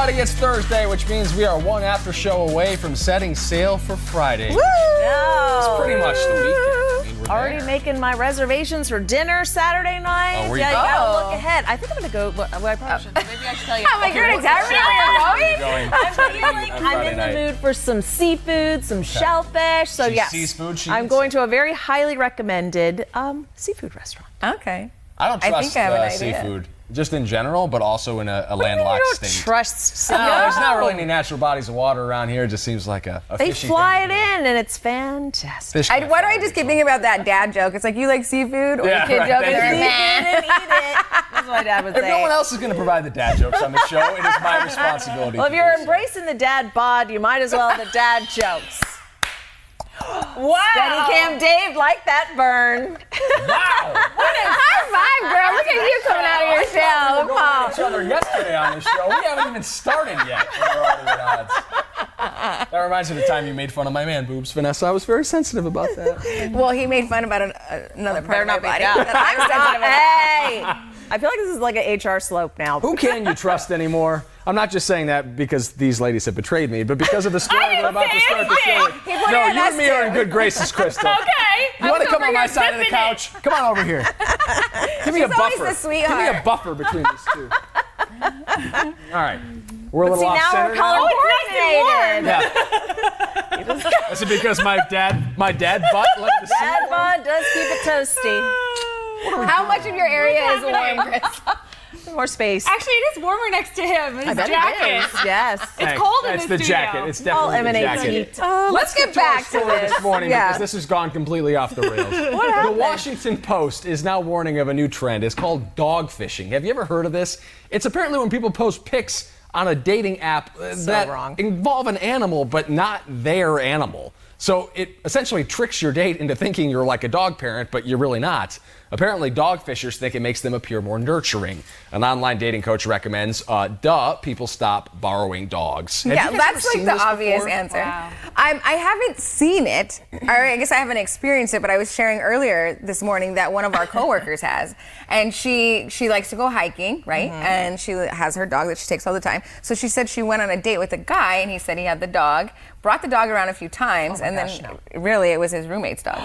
everybody. It's Thursday, which means we are one after show away from setting sail for Friday. Woo! It's pretty much the weekend. I mean, we're already there. making my reservations for dinner Saturday night. Oh, You gotta look ahead. I think I'm gonna go. Well, I probably should. Maybe I should tell you. Oh my goodness, I'm in the mood for some seafood, some shellfish. So She's yes, seafood, I'm going to a very highly recommended seafood restaurant. Okay. I don't trust think I have an idea. seafood, just in general, but also in a landlocked I don't state. trust. No, there's not really any natural bodies of water around here. It just seems like a They fishy fly thing it to do. in, and it's fantastic. Fish Why can't do fly I just keep so. thinking about that dad joke? It's like, you like seafood? Or Yeah, the kid right, joke thank is, you. man. And eat it. That's what my dad would If say. no one else is going to provide the dad jokes on the show, it is my responsibility. Well, if to you're do so. embracing the dad bod, you might as well have the dad jokes. Wow. Steady Cam Dave, like that burn. Wow! High five, girl. Look at you coming out of your We shell. were going at each other yesterday on this show. We haven't even started yet. We're already at odds. That reminds me of the time you made fun of my man boobs, Vanessa. I was very sensitive about that. Well, he made fun about another part of my body. Yeah. I'm sensitive about. Hey! I feel like this is like an HR slope now. Who can you trust anymore? I'm not just saying that because these ladies have betrayed me, but because of the story we're about to start the show. No, you and me are in good graces, Crystal. Okay. You want to come on my side of the couch? Come on over here. Give me a She's always buffer. the sweetheart. Give me a buffer between these two. All right. We're a little See, off now center we're color coordinated. Yeah. That's because my dad butt left the seat. Dad bod does keep it toasty. How much of your area is warm, Chris? More space. Actually, it is warmer next to him. His Bet it jacket. is. Yes. It's cold in It's the the studio. jacket. It's All definitely the emanates jacket. heat. Let's get back to story this. this morning Yeah. because this has gone completely off the rails. What happened? The Washington Post is now warning of a new trend. It's called dogfishing. Have you ever heard of this? It's apparently when people post pics on a dating app that wrong. involve an animal but not their animal. So it essentially tricks your date into thinking you're like a dog parent, but you're really not. Apparently, dog fishers think it makes them appear more nurturing. An online dating coach recommends, people stop borrowing dogs. Have Yeah, you guys that's ever like seen the this obvious before? answer. Wow. I haven't seen it, or I guess I haven't experienced it, but I was sharing earlier this morning that one of our coworkers has, and she likes to go hiking, right? And she has her dog that she takes all the time. So she said she went on a date with a guy, and he said he had the dog, brought the dog around a few times, and then really it was his roommate's dog.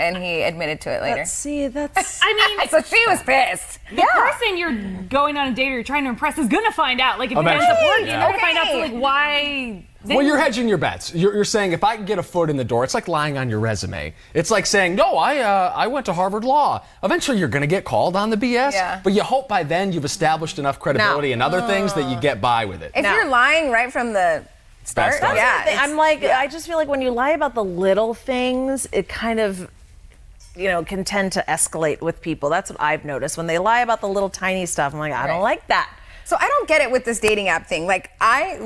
And he admitted to it later. That's. I mean, So she was pissed. the person you're going on a date or you're trying to impress is gonna find out. Like, if it ends up Eventually, working, yeah. they're gonna find out. So, Okay. like, why? Well, you're hedging your bets. You're saying if I can get a foot in the door, it's like lying on your resume. It's like saying, no, I went to Harvard Law. Eventually, you're going to get called on the BS, Yeah. but you hope by then you've established enough credibility and other things that you get by with it. If you're lying right from the start, That's yeah. the I'm like, I just feel like when you lie about the little things, it kind of, can tend to escalate with people. That's what I've noticed. When they lie about the little tiny stuff, I'm like, I don't like that. So I don't get it with this dating app thing. Like I've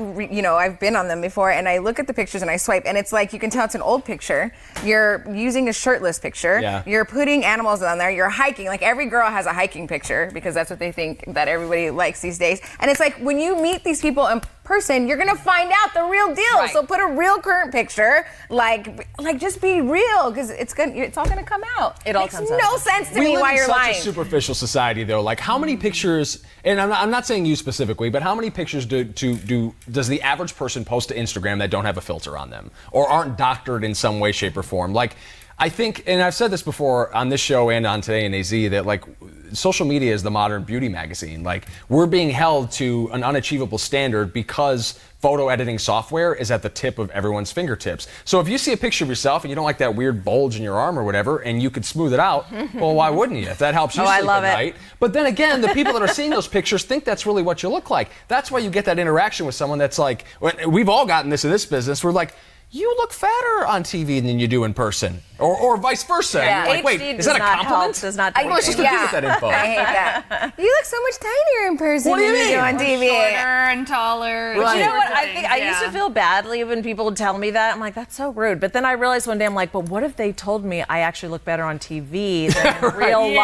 been on them before, and I look at the pictures and I swipe, and it's like you can tell it's an old picture. You're using a shirtless picture. Yeah. You're putting animals on there. You're hiking. Like every girl has a hiking picture because that's what they think that everybody likes these days. And it's like when you meet these people in person, you're gonna find out the real deal. Right. So put a real current picture. Like just be real because it's all gonna come out. It all Makes comes no out. sense to We me live why in you're such lying. a superficial society, though. Like, how many pictures? And I'm not saying you specifically, but how many pictures does the average person post to Instagram that don't have a filter on them or aren't doctored in some way, shape, or form? Like, I think, and I've said this before on this show and on Today in AZ, that like social media is the modern beauty magazine. Like, we're being held to an unachievable standard because photo editing software is at the tip of everyone's fingertips. So if you see a picture of yourself and you don't like that weird bulge in your arm or whatever, and you could smooth it out, well, why wouldn't you? If that helps you Oh, I sleep love at it. night. But then again, the people that are seeing those pictures think that's really what you look like. That's why you get that interaction with someone that's like, we've all gotten this in this business. We're like, you look fatter on TV than you do in person, or vice versa. Yeah. And you're like, wait, HD is that a does not compliment? help, does not What am I supposed to do with that info? I hate that. You look so much tinier in person What do you than you do mean? on TV. Shorter and taller. Right. You know what? I Things, think I used to feel badly when people would tell me that. I'm like, that's so rude. But then I realized one day, I'm like, but what if they told me I actually look better on TV than in real Yeah.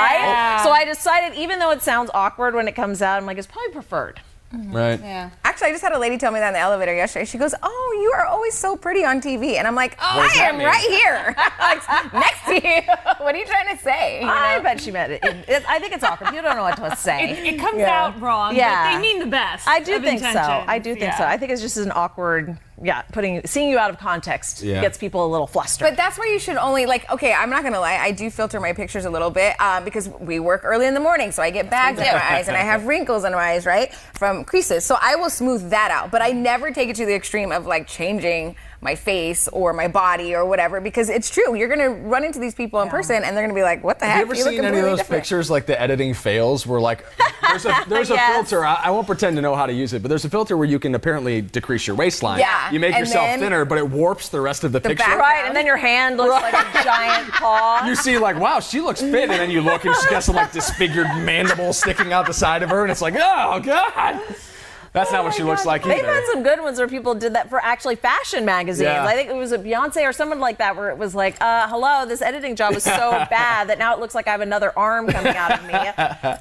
life? So I decided, even though it sounds awkward when it comes out, I'm like, it's probably preferred. Right. Yeah. Actually, I just had a lady tell me that in the elevator yesterday. She goes, "Oh, you are always so pretty on TV," and I'm like, "Oh, I am right here, like, next to you." What are you trying to say? I bet she meant it. I think it's awkward. You don't know what to say. It comes out wrong, but they mean the best. I do of think so. intentions. I do think so. I think it's just an awkward, seeing you out of context gets people a little flustered. But that's where you should only, like, okay, I'm not gonna lie, I do filter my pictures a little bit because we work early in the morning, so I get bags in my eyes and I have wrinkles in my eyes, right, from creases. So I will smooth that out, but I never take it to the extreme of like changing my face or my body or whatever, because it's true. You're gonna run into these people in person and they're gonna be like, "What the heck?" Have you ever seen any of those pictures, like the editing fails, where like there's a filter? I won't pretend to know how to use it, but there's a filter where you can apparently decrease your waistline. Yeah. You make And yourself then thinner, but it warps the rest of the picture. Right, and then your hand looks like a giant paw. You see, like, wow, she looks fit, and then you look and she's got some like disfigured mandible sticking out the side of her, and it's like, oh god. That's not what she looks like either. They've had some good ones where people did that for actually fashion magazines. Yeah. I think it was a Beyonce or someone like that, where it was like, hello, this editing job is so bad that now it looks like I have another arm coming out of me.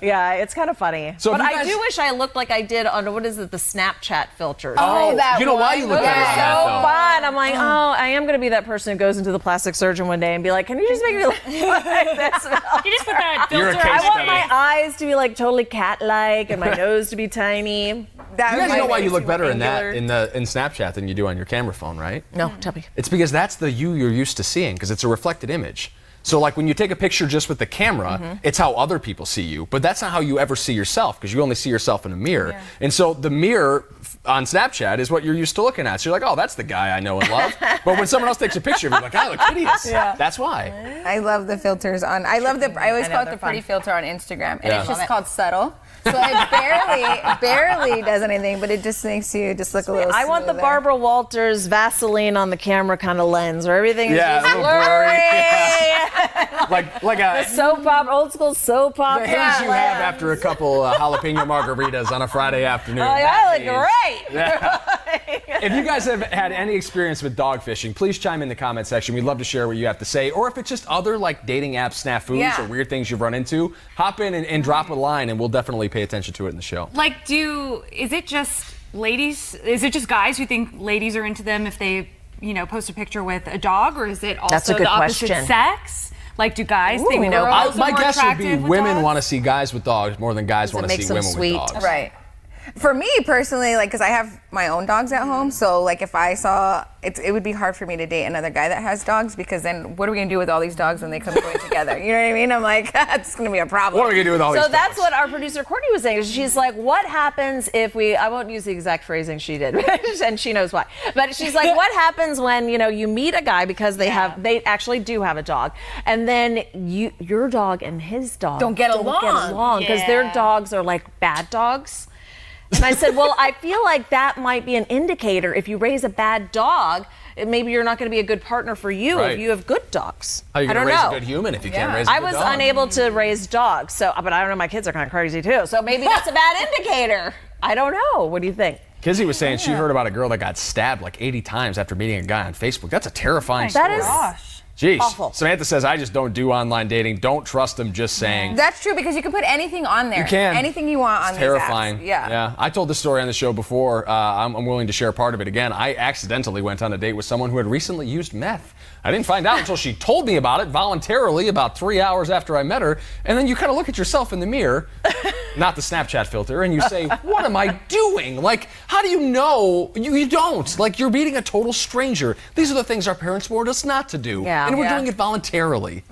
Yeah, it's kind of funny. So but if you I guys- do wish I looked like I did on, what is it, the Snapchat filters. Oh, that you know why you look one. better on that, So though. fun. I'm like, I am going to be that person who goes into the plastic surgeon one day and be like, can you just make me look like this? You just put that You're a filter. case I want study. my eyes to be like totally cat-like and my nose to be tiny. That You was guys know my why you face. look better in that angular. in Snapchat than you do on your camera phone, right? No, tell me. It's because that's the you you're used to seeing, because it's a reflected image. So like when you take a picture just with the camera, it's how other people see you, but that's not how you ever see yourself, because you only see yourself in a mirror. Yeah. And so the mirror on Snapchat is what you're used to looking at. So you're like, oh, that's the guy I know and love. But when someone else takes a picture of you, you're like, I look hideous. Yeah. That's why. I love the filters on. I always call it the pretty filter on Instagram, and it's just called subtle. So it barely does anything, but it just makes you just look a little. I want the smoother. Barbara Walters Vaseline on the camera kind of lens, where everything is Yeah, just a little blurry. blurry. Like a Soap opera, old school soap opera. the haze you have after a couple jalapeno margaritas on a Friday afternoon. Oh, yeah, I look great. Yeah. If you guys have had any experience with dog fishing, please chime in the comment section. We'd love to share what you have to say. Or if it's just other like dating app snafus or weird things you've run into, hop in and drop a line, and we'll definitely pay attention to it in the show. Like, is it just ladies? Is it just guys who think ladies are into them if they, post a picture with a dog, or is it also That's a good the opposite question. sex? Like, do guys think we know girls are My more guess would be attractive with women dogs? want to see guys with dogs more than guys want to makes see them women sweet. with dogs. Right. For me personally, like, because I have my own dogs at home, so like if I saw it would be hard for me to date another guy that has dogs, because then what are we gonna do with all these dogs when they come going together? You know what I mean? I'm like, it's gonna be a problem. What are we gonna do with all these So that's dogs? what our producer Courtney was saying. She's like, what happens if I won't use the exact phrasing she did, and she knows why. But she's like, what happens when, you meet a guy because they actually do have a dog, and then your dog and his dog Don't get along. because their dogs are like bad dogs. And I said, well, I feel like that might be an indicator. If you raise a bad dog, maybe you're not going to be a good partner for you if you have good dogs. How are you I gonna don't raise know. a good human if you can't raise a I good was dog? unable to raise dogs, but I don't know. My kids are kind of crazy too, so maybe that's a bad indicator. I don't know. What do you think? Kizzy was saying she heard about a girl that got stabbed like 80 times after meeting a guy on Facebook. That's a terrifying story. That is Jeez. awful. Samantha says, I just don't do online dating. Don't trust them just saying. That's true, because you can put anything on there. You can. Anything you want on It's these apps. terrifying. Yeah. I told this story on the show before. I'm willing to share part of it again. I accidentally went on a date with someone who had recently used meth. I didn't find out until she told me about it voluntarily about 3 hours after I met her. And then you kind of look at yourself in the mirror, not the Snapchat filter, and you say, what am I doing? Like, how do you know? You don't. Like, you're meeting a total stranger. These are the things our parents warned us not to do. Yeah. And we're Yeah. doing it voluntarily.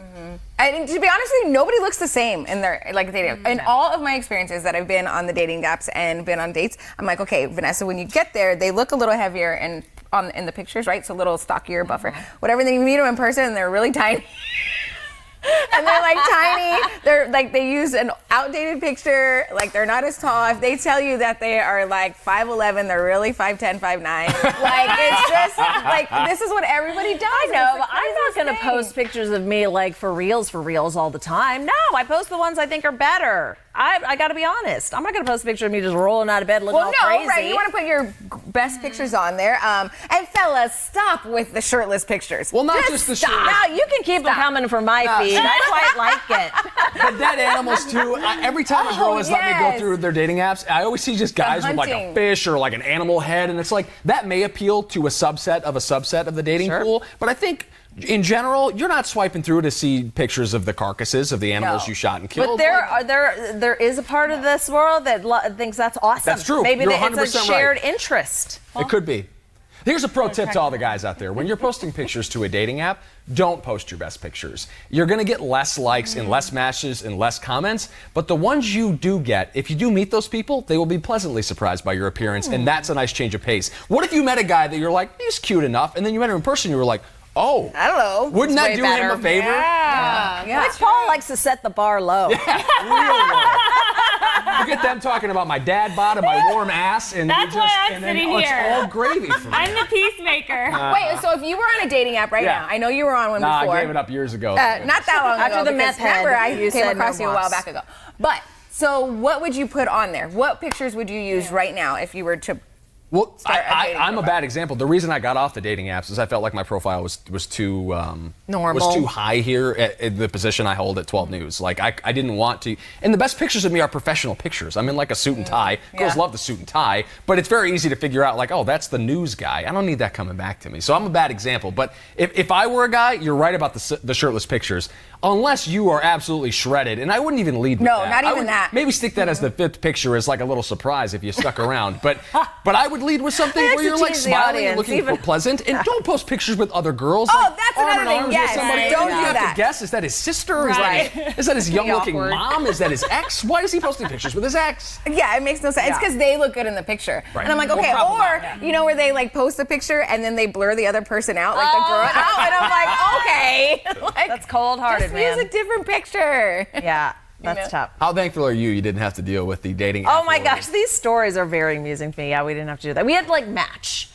And to be honest with you, nobody looks the same in their dating. In all of my experiences that I've been on the dating apps and been on dates, I'm like, okay, Vanessa, when you get there, they look a little heavier in the pictures, right? So a little stockier, buffer, whatever. Then you meet them in person, and they're really tiny. And they're like tiny. They're like, they use an outdated picture. Like, they're not as tall. If they tell you that they are like 5'11", they're really 5'10", 5'9". Like, it's just like, this is what everybody does. I know, but I'm not going to post pictures of me like for reals all the time. No, I post the ones I think are better. I got to be honest. I'm not going to post a picture of me just rolling out of bed looking all crazy. Right? You want to put your best pictures on there. And fellas, stop with the shirtless pictures. Well, not just the stop. shirtless. Now you can keep them coming from my feed. I quite like it. But dead animals too. Every time a girl has let me go yes. through their dating apps, I always see just guys with like a hunting. fish or like an animal head, and it's like that may appeal to a subset of the dating pool. But I think in general, you're not swiping through to see pictures of the carcasses of the animals No. you shot and killed. But there is a part of this world that thinks that's awesome. That's true. Maybe You're it's a 100% shared right. interest. It could be. Here's a pro tip to all the guys out there. When you're posting pictures to a dating app, don't post your best pictures. You're going to get less likes and less matches and less comments, but the ones you do get, if you do meet those people, they will be pleasantly surprised by your appearance, and that's a nice change of pace. What if you met a guy that you're like, he's cute enough, and then you met him in person, you were like, oh. I don't know. Wouldn't that Way do better. him a favor? Yeah. Like Paul likes to set the bar low. Real low. You get them talking about my dad bod and my warm ass, and That's you're just, why I'm and then, sitting it's here. all gravy for me. I'm the peacemaker. Wait, so if you were on a dating app right Yeah. now, I know you were on one Nah, before. I gave it up years ago. Not that long After ago. the because meth head, remember, I you came said across no you a while mops. back ago. But so, what would you put on there? What pictures would you use right now if you were to? Well, Start a dating I'm a profile. bad example. The reason I got off the dating apps is I felt like my profile was too Normal. was too high here at the position I hold at 12 News. Like I didn't want to. And the best pictures of me are professional pictures. I'm in like a suit and tie. Girls love the suit and tie, but it's very easy to figure out like, oh, that's the news guy. I don't need that coming back to me. So I'm a bad example. But if I were a guy, you're right about the shirtless pictures. Unless you are absolutely shredded, and I wouldn't even lead with No, that. not I even would that. Maybe stick that as the fifth picture as like a little surprise if you stuck around. But I would lead with something I where you're actually like tease the smiling and audience, looking even- pleasant, and don't post pictures with other girls. Oh, like, that's arm another in thing. arms with Yes, somebody. don't You do have that. to guess: is that his sister? Right. Is that his young-looking awkward. mom? Is that his ex? Why is he posting pictures with his ex? Yeah, it makes no sense. It's Yeah. because they look good in the picture. Right. And I'm like, Well, okay, problematic. or you know where they like post a picture and then they blur the other person out, like the girl out, and I'm like, okay, like, That's cold-hearted, just man. use a different picture. Yeah, that's know? tough. How thankful are you didn't have to deal with the dating app Oh my world? gosh, these stories are very amusing to me. Yeah, we didn't have to do that. We had like Match.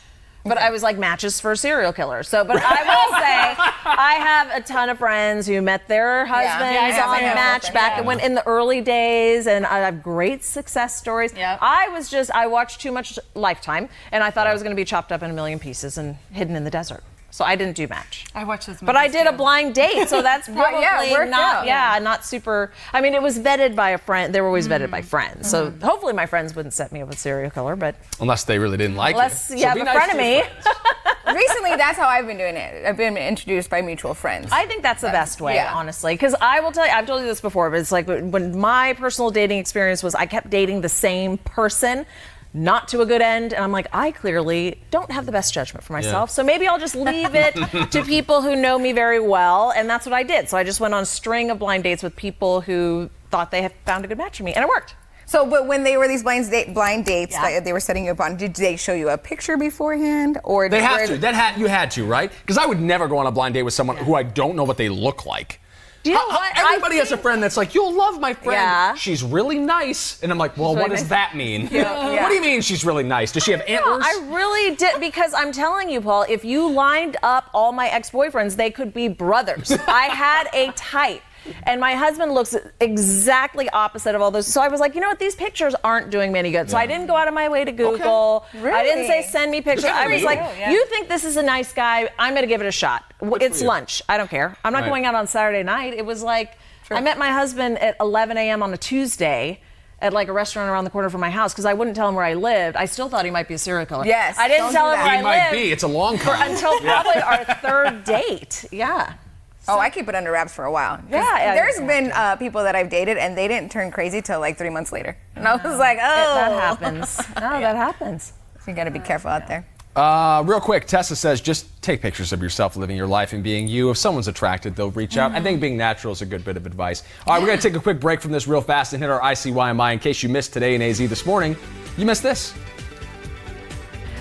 But I was like matches for serial killers. So, but I will say, I have a ton of friends who met their husbands Yeah, I have on a Match girlfriend, back yeah. when in the early days, and I have great success stories. Yep. I watched too much Lifetime, and I thought I was going to be chopped up in a million pieces and hidden in the desert. So I didn't do Match. I watch those movies. But I did a too. blind date, so that's probably it worked not, out. not super. I mean, it was vetted by a friend. They were always vetted by friends. So hopefully my friends wouldn't set me up with a serial killer, but Unless they really didn't like unless you. you So have be a nice friend to of your me. friends. Recently, that's how I've been doing it. I've been introduced by mutual friends. I think that's the best way, Yeah. honestly. Because I will tell you, I've told you this before, but it's like when my personal dating experience was I kept dating the same person, not to a good end. And I'm like, I clearly don't have the best judgment for myself. So maybe I'll just leave it to people who know me very well. And that's what I did. So I just went on a string of blind dates with people who thought they had found a good match for me. And it worked. So, but when they were these blind dates Yeah. that they were setting you up on, did they show you a picture beforehand, or They have were- to. You had to, right? Because I would never go on a blind date with someone who I don't know what they look like. Do you know what? Everybody has a friend that's like, you'll love my friend. Yeah. She's really nice. And I'm like, well, what does that mean? Yeah. What do you mean she's really nice? Does she have antlers? I really did, because I'm telling you, Paul, if you lined up all my ex-boyfriends, they could be brothers. I had a type. And my husband looks exactly opposite of all those. So I was like, you know what? These pictures aren't doing me any good. So I didn't go out of my way to Google. Okay. I didn't say Really? send me pictures. Good for I was you. like, Yeah. you think this is a nice guy? I'm going to give it a shot. It's you. lunch. I don't care. I'm not Right. going out on Saturday night. It was like, I met my husband at 11 a.m. on a Tuesday at like a restaurant around the corner from my house because I wouldn't tell him where I lived. I still thought he might be a serial killer. Yes, I didn't don't tell do him that. where He I might lived be. It's a long con. until probably our third date. Yeah. Oh, I keep it under wraps for a while. 'Cause Yeah, there's you been people that I've dated and they didn't turn crazy till like 3 months later, and I was like, oh, That happens. No, that happens. So you got to be careful out there. Real quick, Tessa says, just take pictures of yourself living your life and being you. If someone's attracted, they'll reach out. I think being natural is a good bit of advice. All right, we're going to take a quick break from this real fast and hit our ICYMI. In case you missed today in AZ this morning, you missed this.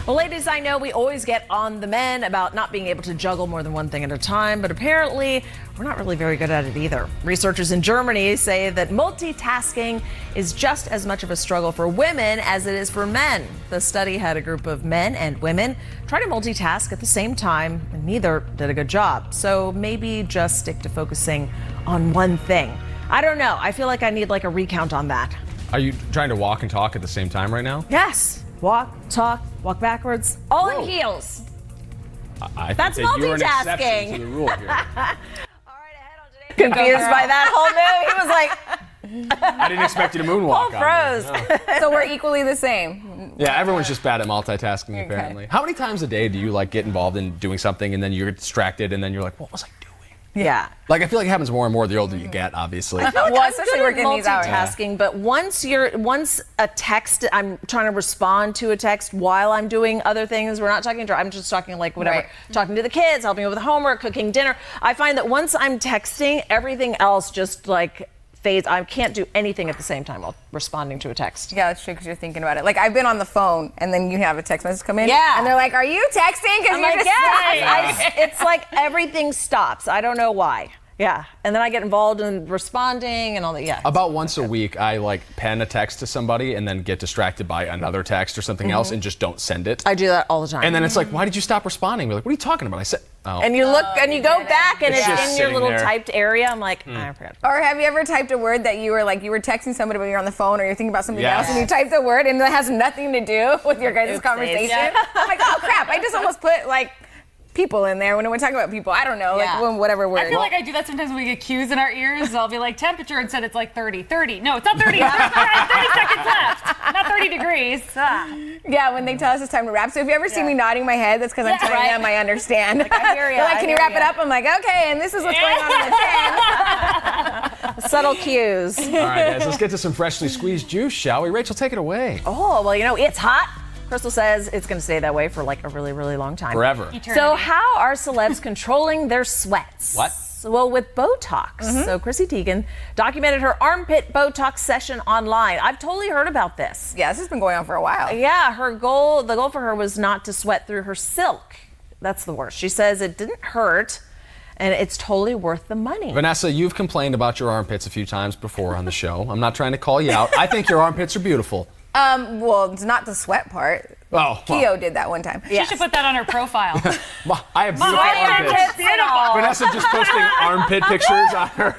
Well, ladies, I know we always get on the men about not being able to juggle more than one thing at a time, but apparently we're not really very good at it either. Researchers in Germany say that multitasking is just as much of a struggle for women as it is for men. The study had a group of men and women try to multitask at the same time, and neither did a good job. So maybe just stick to focusing on one thing. I don't know. I feel like I need like a recount on that. Are you trying to walk and talk at the same time right now? Yes. Walk, talk, walk backwards, all Whoa. in heels. I think That's that you're an multitasking. exception to the rule here. All right, ahead on today's confused by that whole move. He was like, I didn't expect you to moonwalk. oh, on froze. me. No. So we're equally the same. Yeah, everyone's just bad at multitasking, apparently. How many times a day do you get involved in doing something and then you're distracted and then you're like, what was I doing? Yeah. I feel like it happens more and more the older you get, obviously. Well, I'm especially good at working these hours. multitasking, Multitasking, but once a text, I'm trying to respond to a text while I'm doing other things. We're not talking, I'm just talking whatever. Right. Talking to the kids, helping with homework, cooking dinner. I find that once I'm texting, everything else just fades. I can't do anything at the same time while responding to a text. Yeah, that's true because you're thinking about it. I've been on the phone and then you have a text message come in. Yeah. And they're like, "Are you texting?" Because I'm you're like, just yes. It's like everything stops. I don't know why. Yeah, and then I get involved in responding and all that. Yeah. About once a week, I pen a text to somebody and then get distracted by another text or something else and just don't send it. I do that all the time. And then it's like, why did you stop responding? We're like, what are you talking about? I said, oh. And you look and you go back and It's it's just in your sitting little there. typed area. I'm like, I forgot. Or have you ever typed a word that you were texting somebody but you're on the phone or you're thinking about something Yes. else and you typed a word and it has nothing to do with your guys' Oopsies. conversation? Yeah. I'm like, oh crap, I just almost put people in there when we're talking about people. I don't know, Yeah. whatever word. I feel like I do that sometimes when we get cues in our ears. I'll be like, temperature, and said it's 30. 30. No, it's not 30. 30 seconds left. Not 30 degrees. Yeah, when they tell us it's time to wrap. So if you ever see me nodding my head, that's because I'm telling them I understand. I hear ya, They're I can you hear wrap it ya. up? I'm like, okay, and this is what's going on in the 10. Subtle cues. All right, guys, let's get to some freshly squeezed juice, shall we? Rachel, take it away. Oh, well, it's hot. Crystal says it's going to stay that way for a really, really long time. Forever. So how are celebs controlling their sweats? What? Well, with Botox. So Chrissy Teigen documented her armpit Botox session online. I've totally heard about this. Yeah, this has been going on for a while. Yeah, the goal for her was not to sweat through her silk. That's the worst. She says it didn't hurt and it's totally worth the money. Vanessa, you've complained about your armpits a few times before on the show. I'm not trying to call you out. I think your armpits are beautiful. Well, it's not the sweat part. Oh, well. Keo did that one time. She should put that on her profile. Well, I have beautiful armpits. Vanessa just posting armpit pictures on her.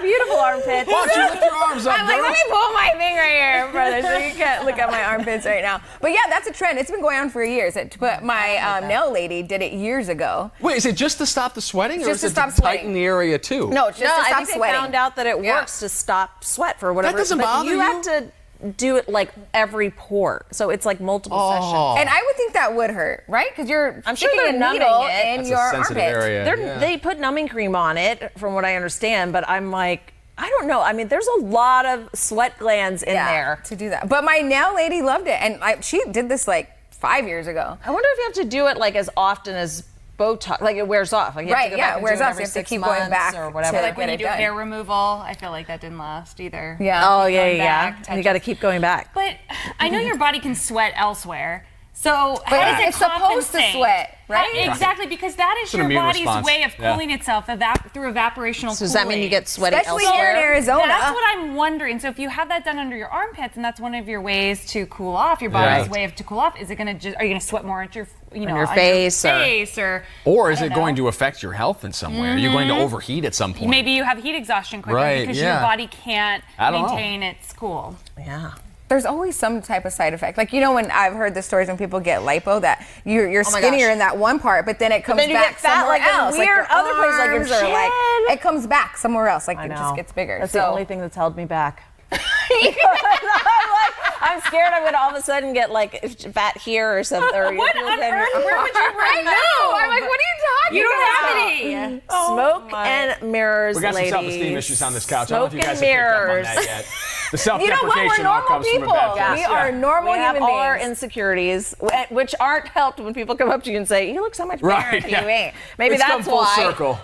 Beautiful armpits. Why don't you lift your arms up, I'm like, girl? let me pull my thing right here, brother, so you can't look at my armpits right now. But yeah, that's a trend. It's been going on for years. But my nail lady did it years ago. Wait, is it just to stop the sweating, or Just is to it stop to sweating. tighten the area too? No, it's just to I stop think they sweating. found out that it Yeah. works to stop sweat for whatever. That doesn't but bother you you? have to do it every pore, so it's multiple sessions. And I would think that would hurt, right? Because you're I'm sure sticking they're a numbing needle it. in That's your a sensitive armpit. area. They put numbing cream on it, from what I understand, but I'm like, I don't know. I mean, there's a lot of sweat glands in there. to do that. But my nail lady loved it, and she did this 5 years ago. I wonder if you have to do it as often as Botox, it wears off. You have Right, to go yeah, back it and wears do off, every so you have to 6 keep going months back or whatever. to Like when get you it do done. hair removal, I feel like that didn't last either. Yeah. Oh yeah, Going yeah. back, And you got to keep going back. But I know your body can sweat elsewhere. So how But does it it's supposed to compensate? sweat, right? Exactly, because that is It's an your immune body's response. way of Yeah. cooling itself through evaporational So does that mean you get sweaty Especially elsewhere? here in Arizona. That's what I'm wondering. So if you have that done under your armpits, and that's one of your ways to cool off, your body's Yeah. way to cool off, is it going to are you going to sweat more at your your face or- Or is I it don't going know. to affect your health in some way? Are you going to overheat at some point? Maybe you have heat exhaustion quicker Right, because yeah. your body can't I don't know. maintain its cool. Yeah. There's always some type of side effect. When I've heard the stories when people get lipo that you're my skinnier gosh. in that one part, but then it comes then you back get fat, somewhere in else. weird your other places, like your arms or, chin. it comes back somewhere else. I It know. just gets bigger. That's so the only thing that's held me back. I'm scared I'm gonna all of a sudden get fat here or something. Or What on earth? Where would you I know. I'm like, what are you talking You don't about? have any. Smoke and mirrors, We got some ladies. self-esteem issues on this couch. I don't know if you Smoke guys and have picked up on mirrors. that yet. The You know what? We're self-deprecation all normal comes from a people. bad place. We are normal We have human all our beings. insecurities, which aren't helped when people come up to you and say, "You look so much better Right, than yeah. you ain't." Maybe It's that's come full why. circle.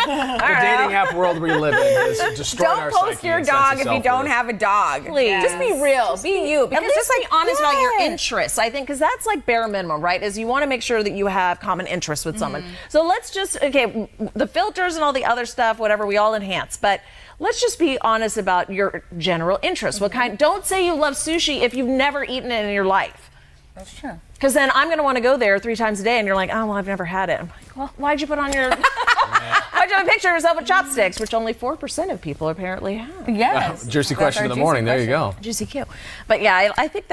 The dating app world we live in has destroyed our Don't post psyche your and sense dog of if you self-worth. don't have a dog. Please. Just be real. Be you. At Because least just be honest about your yeah. interests, I think, because that's bare minimum, right? Is you want to make sure that you have common interests with someone. So let's just, the filters and all the other stuff, whatever, we all enhance, but let's just be honest about your general interests. What kind? Don't say you love sushi if you've never eaten it in your life. That's true. Because then I'm going to want to go there 3 times a day, and you're like, oh, well, I've never had it. I'm like, well, why'd you put on your Why'd you have a picture of yourself with chopsticks, which only 4% of people apparently have? Yes. Juicy That's question our of the juicy morning. There you question. go. Juicy Q. But yeah, I think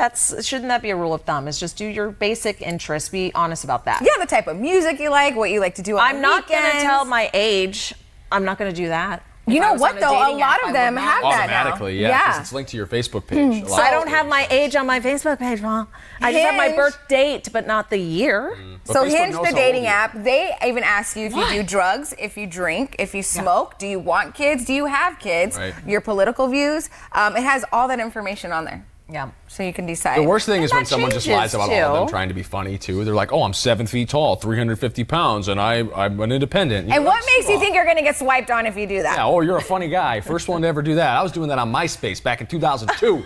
shouldn't that be a rule of thumb? Is just do your basic interests. Be honest about that. Yeah, the type of music you like, what you like to do on I'm the not going to weekends. tell my age. I'm not going to do that. You If I know was what on though? A dating lot app, of I them would have not. that now. Automatically, yeah, because it's linked to your Facebook page. A lot I of don't have my age on my Facebook page, Mom. I just have my Hinge. birth date, but not the year. But So Facebook Hinge, knows the how dating old you are. app, they even ask you if you do drugs, if you drink, if you smoke, do you want kids, do you have kids, Right. your political views. It has all that information on there. Yeah. So you can decide. The worst thing is And when that someone just changes, lies about all of them too. trying to be funny too. They're like, "Oh, I'm 7 feet tall, 350 pounds, and I'm an independent." And what makes you think you're going to get swiped on if you do that? Yeah, oh, you're a funny guy. First one to ever do that. I was doing that on MySpace back in 2002.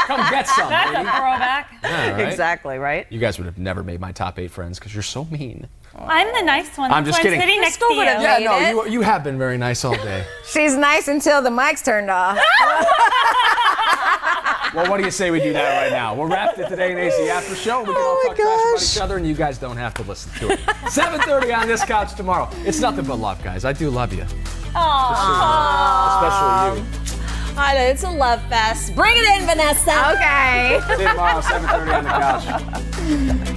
Come get some, That's a lady. throwback. Yeah, right? Exactly, right? You guys would have never made my top 8 friends because you're so mean. I'm the nice one. I'm That's just why kidding. sitting next to Still you. would've Yeah, Made no, it. you have been very nice all day. She's nice until the mic's turned off. Well, what do you say we do that right now? We'll wrap the Today in AC After Show. We can all talk trash about each other, and you guys don't have to listen to it. 7:30 on this couch tomorrow. It's nothing but love, guys. I do love you. Especially you. I know, it's a love fest. Bring it in, Vanessa. Okay. See you tomorrow, 7:30 on the couch.